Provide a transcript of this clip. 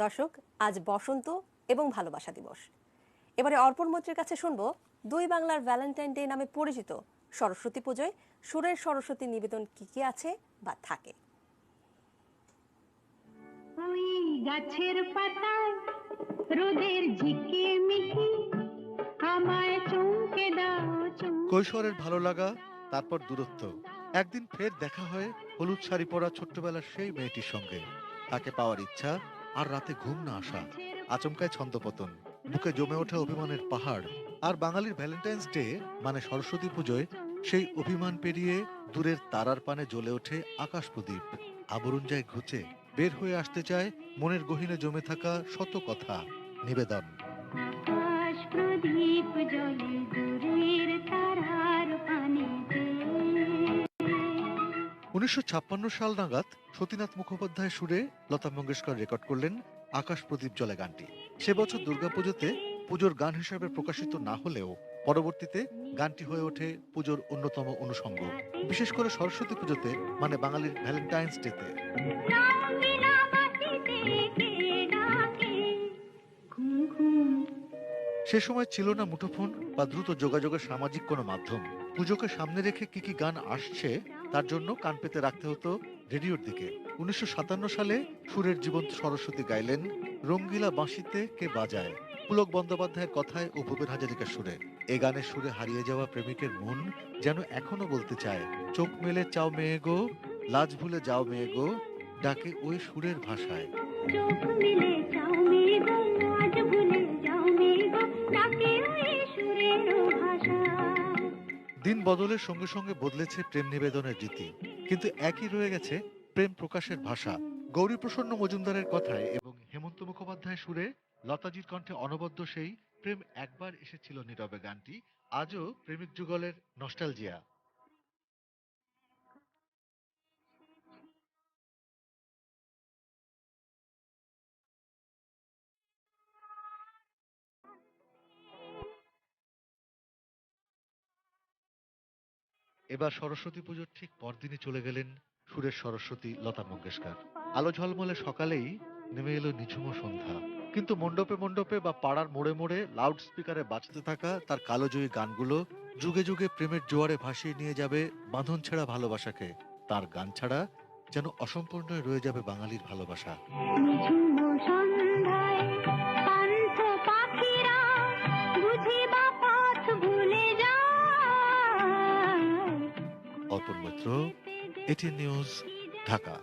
দর্শক, আজ বসন্ত এবং ভালোবাসা দিবস। এবারে অর্পণ মৈত্রীর কাছে শুনবো দুই বাংলার ভ্যালেন্টাইন ডে নামে পরিচিত সরস্বতী পুজোয় সুরের সরস্বতী নিবেদন কি কি আছে বা থাকে। ওই গাছের পাতায় রোদের ঝিকিমিকি আমায় চমকে দাও। কৈশোরের ভালো লাগা, তারপর দূরত্ব। একদিন ফের দেখা হয় হলুদ শাড়ি পরা ছোট্টবেলার সেই মেয়েটির সঙ্গে। তাকে পাওয়ার ইচ্ছা আর রাতে ঘুম না আসা, আচমকায় ছন্দপতন, বুকে জমে ওঠা অভিমানের পাহাড়। আর বাঙালির ভ্যালেন্টাইন্স ডে মানে সরস্বতী পুজোয় সেই অভিমান পেরিয়ে দূরের তারার পানে জ্বলে ওঠে আকাশ প্রদীপ। আবরণ যায় ঘুচে, বের হয়ে আসতে চায় মনের গহীনে জমে থাকা শত কথা, নিবেদন। আকাশ প্রদীপ জ্বলে দূরের তারার পানেতে। 1956 সাল নাগাদ সতীনাথ মুখোপাধ্যায় সুরে লতা মঙ্গেশকর রেকর্ড করলেন আকাশ প্রদীপ জ্বলে গানটি। সে বছর দুর্গাপুজোতে পুজোর গান হিসেবে প্রকাশিত না হলেও পরবর্তীতে গানটি হয়ে ওঠে পুজোর অন্যতম অনুষঙ্গ, বিশেষ করে সরস্বতী পুজোতে মানে বাঙালির ভ্যালেন্টাইন্স ডেতে। রঙিনা মাটিতে কে ডাকে ঘুম ঘুম। সে সময় ছিল না মুঠোফোন বা দ্রুত যোগাযোগের সামাজিক কোনো মাধ্যম। পুজোকে সামনে রেখে কি কি গান আসছে তার জন্য কান পেতে রাখতে হতো রেডিওর দিকে। 1957 সালে সুরের জীবন্ত সরস্বতী গাইলেন রঙ্গিলা বাঁশিতে কে বাজায়, পুলক বন্দ্যোপাধ্যায়ের কথায় ও ভূপেন হাজারিকার সুরে। এ গানের সুরে হারিয়ে যাওয়া প্রেমিকের মন যেন এখনো বলতে চায়, চোখ মেলে চাও মেয়ে গো, লাজ ভুলে যাও মেয়ে গো, ডাকে ওই সুরের ভাষায়। চোখ মিলে যাও মেয়ে গো, আজ ভুলে যাও মেয়ে গো, ডাকে ওই সুরের ভাষা। দিন বদলের সঙ্গে সঙ্গে বদলেছে প্রেম নিবেদনের রীতি, কিন্তু একই রয়ে গেছে প্রেম প্রকাশের ভাষা। গৌরীপ্রসন্ন মজুমদারের কথায় এবং হেমন্ত মুখোপাধ্যায়ের সুরে লতাজির কণ্ঠে অনবদ্য সেই প্রেম একবার এসেছিল নীরবে গানটি আজও প্রেমিক যুগলের নস্টালজিয়া। এবার সরস্বতী পুজোর ঠিক পরদিনই চলে গেলেন সুরের সরস্বতী লতা মঙ্গেশকর। আলো ঝলমলে সকালেই নেমে এলো নিঝুম সন্ধ্যা, কিন্তু মণ্ডপে মণ্ডপে বা পাড়ার মোড়ে মোড়ে লাউড স্পিকারে বাজতে থাকা তার কালোজয়ী গানগুলো যুগে যুগে প্রেমের জোয়ারে ভাসিয়ে নিয়ে যাবে বাঁধন ছেঁড়া ভালোবাসাকে। তার গান ছাড়া যেন অসম্পূর্ণই রয়ে যাবে বাঙালির ভালোবাসা। নিঝুম সন্ধ্যায় পান্থ পাখিরা বুঝি বা পথ ভুলে যায়। অর্পণ মৈত্র, এটিএন নিউজ, ঢাকা।